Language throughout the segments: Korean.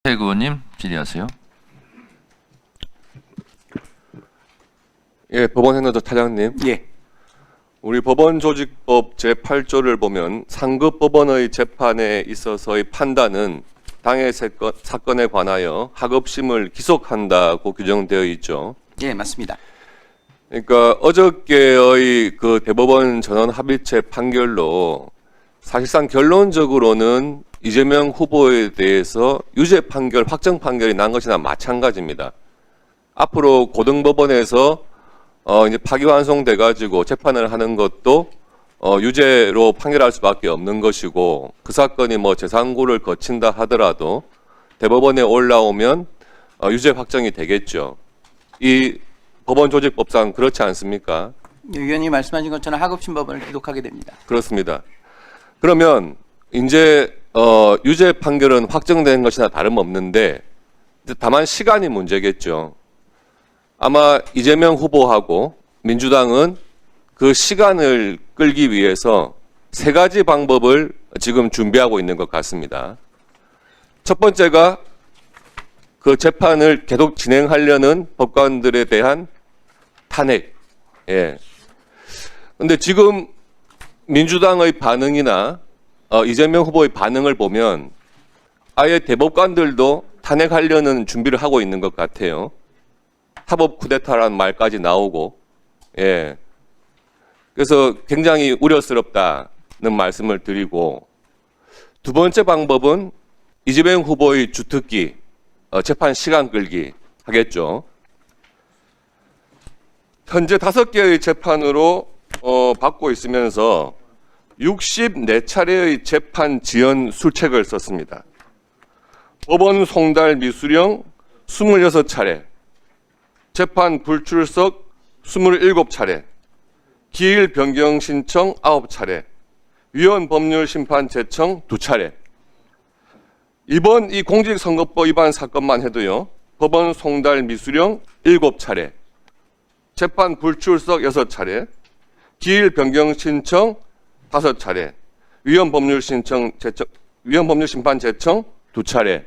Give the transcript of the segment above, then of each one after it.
최혜구 의원님 질의하세요. 예, 법원행정처 차장님. 예. 우리 법원조직법 제8조를 보면 상급 법원의 재판에 있어서의 판단은 당해 사건에 관하여 하급심을 기속한다고 규정되어 있죠. 예, 맞습니다. 그러니까 어저께의 그 대법원 전원 합의체 판결로 사실상 결론적으로는 이재명 후보에 대해서 유죄 판결, 확정 판결이 난 것이나 마찬가지입니다. 앞으로 고등법원에서 이제 파기환송돼 가지고 재판을 하는 것도 유죄로 판결할 수밖에 없는 것이고, 그 사건이 뭐 재상고를 거친다 하더라도 대법원에 올라오면 유죄 확정이 되겠죠. 이 법원조직법상 그렇지 않습니까? 의원님 말씀하신 것처럼 하급심 법원을 기록하게 됩니다. 그렇습니다. 그러면 이제 유죄 판결은 확정된 것이나 다름없는데 다만 시간이 문제겠죠. 아마 이재명 후보하고 민주당은 그 시간을 끌기 위해서 세 가지 방법을 지금 준비하고 있는 것 같습니다. 첫 번째가 그 재판을 계속 진행하려는 법관들에 대한 탄핵. 예. 근데 지금 민주당의 반응이나 이재명 후보의 반응을 보면 아예 대법관들도 탄핵하려는 준비를 하고 있는 것 같아요. 사법 쿠데타라는 말까지 나오고, 예. 그래서 굉장히 우려스럽다는 말씀을 드리고, 두 번째 방법은 이재명 후보의 주특기, 재판 시간 끌기 하겠죠. 현재 5개의 재판으로 받고 있으면서 64차례의 재판 지연 술책을 썼습니다. 법원 송달 미수령 26차례, 재판 불출석 27차례, 기일 변경 신청 9차례, 위헌 법률 심판 제청 2차례. 이번 이 공직선거법 위반 사건만 해도요, 법원 송달 미수령 7차례, 재판 불출석 6차례, 기일 변경 신청 5차례, 위헌 법률 심판 제청 2차례.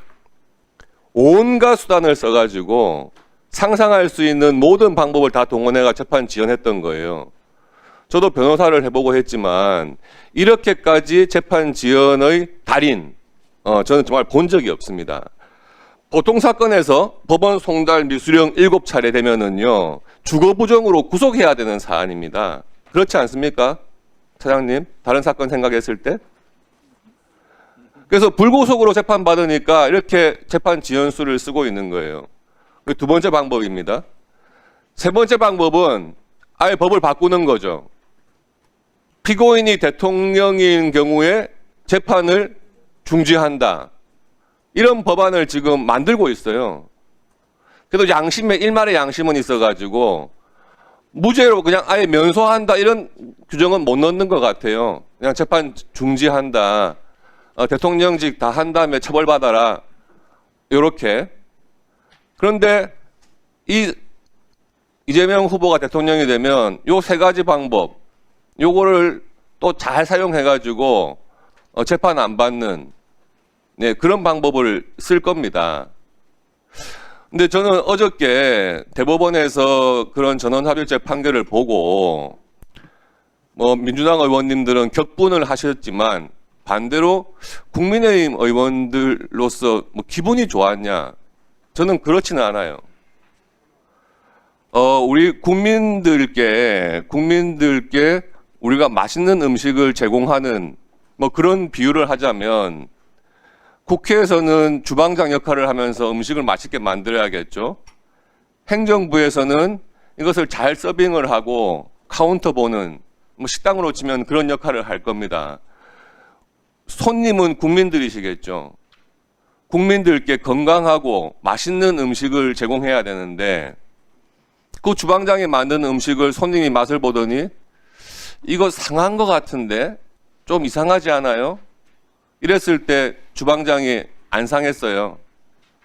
온갖 수단을 써가지고 상상할 수 있는 모든 방법을 다 동원해가 재판 지연했던 거예요. 저도 변호사를 해보고 했지만 이렇게까지 재판 지연의 달인, 저는 정말 본 적이 없습니다. 보통 사건에서 법원 송달 미수령 7차례 되면은요, 주거 부정으로 구속해야 되는 사안입니다. 그렇지 않습니까? 차장님, 다른 사건 생각했을 때? 그래서 불구속으로 재판받으니까 이렇게 재판 지연수를 쓰고 있는 거예요. 그 두 번째 방법입니다. 세 번째 방법은 아예 법을 바꾸는 거죠. 피고인이 대통령인 경우에 재판을 중지한다. 이런 법안을 지금 만들고 있어요. 그래도 일말의 양심은 있어가지고 무죄로 그냥 아예 면소한다 이런 규정은 못 넣는 것 같아요. 그냥 재판 중지한다. 대통령직 다 한 다음에 처벌받아라. 이렇게. 그런데 이재명 후보가 대통령이 되면 요 세 가지 방법, 요거를 또 잘 사용해가지고 재판 안 받는, 네, 그런 방법을 쓸 겁니다. 근데 저는 어저께 대법원에서 그런 전원합의체 판결을 보고 민주당 의원님들은 격분을 하셨지만 반대로 국민의힘 의원들로서 기분이 좋았냐? 저는 그렇지는 않아요. 우리 국민들께 우리가 맛있는 음식을 제공하는 그런 비유를 하자면 국회에서는 주방장 역할을 하면서 음식을 맛있게 만들어야겠죠. 행정부에서는 이것을 잘 서빙을 하고 카운터 보는, 식당으로 치면 그런 역할을 할 겁니다. 손님은 국민들이시겠죠. 국민들께 건강하고 맛있는 음식을 제공해야 되는데 그 주방장이 만든 음식을 손님이 맛을 보더니 이거 상한 것 같은데 좀 이상하지 않아요? 이랬을 때 주방장이 안 상했어요.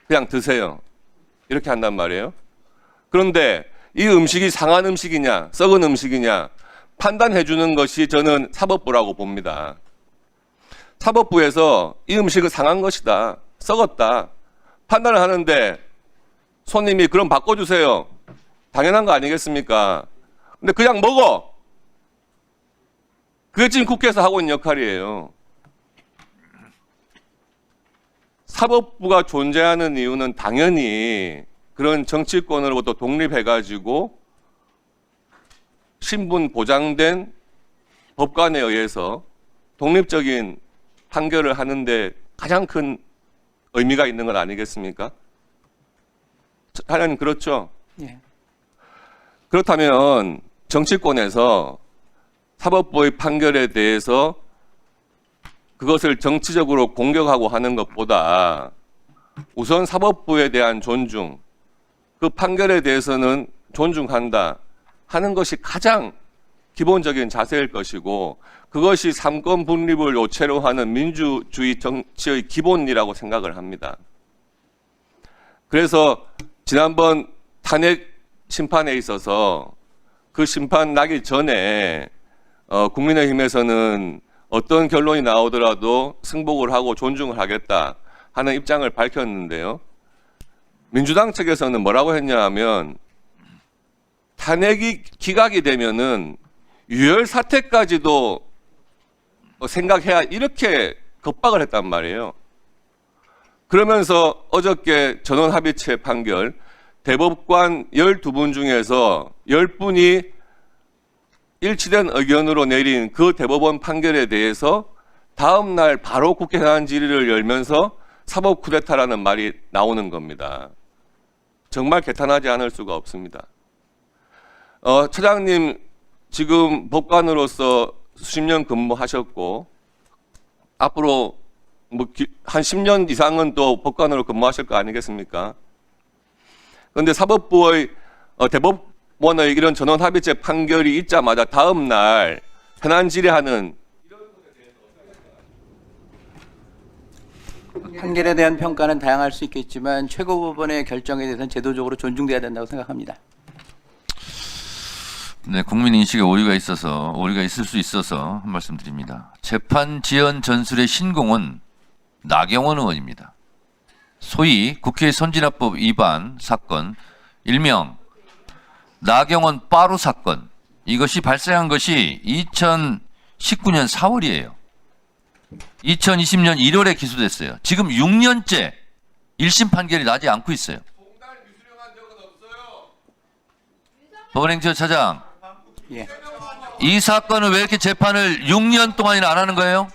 그냥 드세요. 이렇게 한단 말이에요. 그런데 이 음식이 상한 음식이냐 썩은 음식이냐 판단해 주는 것이 저는 사법부라고 봅니다. 사법부에서 이 음식은 상한 것이다, 썩었다 판단을 하는데 손님이 그럼 바꿔주세요. 당연한 거 아니겠습니까? 근데 그냥 먹어. 그게 지금 국회에서 하고 있는 역할이에요. 사법부가 존재하는 이유는 당연히 그런 정치권으로부터 독립해가지고 신분 보장된 법관에 의해서 독립적인 판결을 하는데 가장 큰 의미가 있는 건 아니겠습니까? 하나님 그렇죠? 예. 그렇다면 정치권에서 사법부의 판결에 대해서 그것을 정치적으로 공격하고 하는 것보다 우선 사법부에 대한 존중, 그 판결에 대해서는 존중한다 하는 것이 가장 기본적인 자세일 것이고 그것이 삼권 분립을 요체로 하는 민주주의 정치의 기본이라고 생각을 합니다. 그래서 지난번 탄핵 심판에 있어서 그 심판 나기 전에 국민의힘에서는 어떤 결론이 나오더라도 승복을 하고 존중을 하겠다 하는 입장을 밝혔는데요. 민주당 측에서는 뭐라고 했냐 하면 탄핵이 기각이 되면은 유혈 사태까지도 생각해야 이렇게 겁박을 했단 말이에요. 그러면서 어저께 전원합의체 판결 대법관 12분 중에서 10분이 일치된 의견으로 내린 그 대법원 판결에 대해서 다음 날 바로 국회 현안 질의를 열면서 사법 쿠데타라는 말이 나오는 겁니다. 정말 개탄하지 않을 수가 없습니다. 처장님 지금 법관으로서 수십 년 근무하셨고 앞으로 한 10년 이상은 또 법관으로 근무하실 거 아니겠습니까? 그런데 사법부의 대법원의 이런 전원합의체 판결이 있자마자 다음 날 현안 질의하는 판결에 대한 평가는 다양할 수 있겠지만 최고법원의 결정에 대해서는 제도적으로 존중돼야 된다고 생각합니다. 네, 국민 인식에 오류가 있을 수 있어서 한 말씀 드립니다. 재판 지연 전술의 신공은 나경원 의원입니다. 소위 국회 선진화법 위반 사건, 일명 나경원 빠루 사건, 이것이 발생한 것이 2019년 4월이에요. 2020년 1월에 기소됐어요. 지금 6년째 1심 판결이 나지 않고 있어요. 법원행정 차장, 예. 이 사건은 왜 이렇게 재판을 6년 동안이나 안 하는 거예요?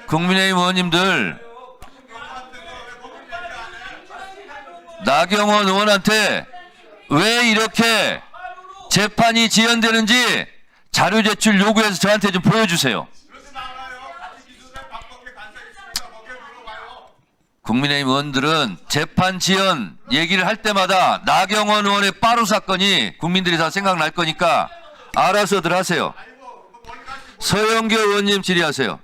국민의힘 의원님들, 나경원 의원한테 왜 이렇게 재판이 지연되는지 자료 제출 요구해서 저한테 좀 보여주세요. 국민의힘 의원들은 재판 지연 얘기를 할 때마다 나경원 의원의 빠루 사건이 국민들이 다 생각날 거니까 알아서들 하세요. 서영교 의원님 질의하세요.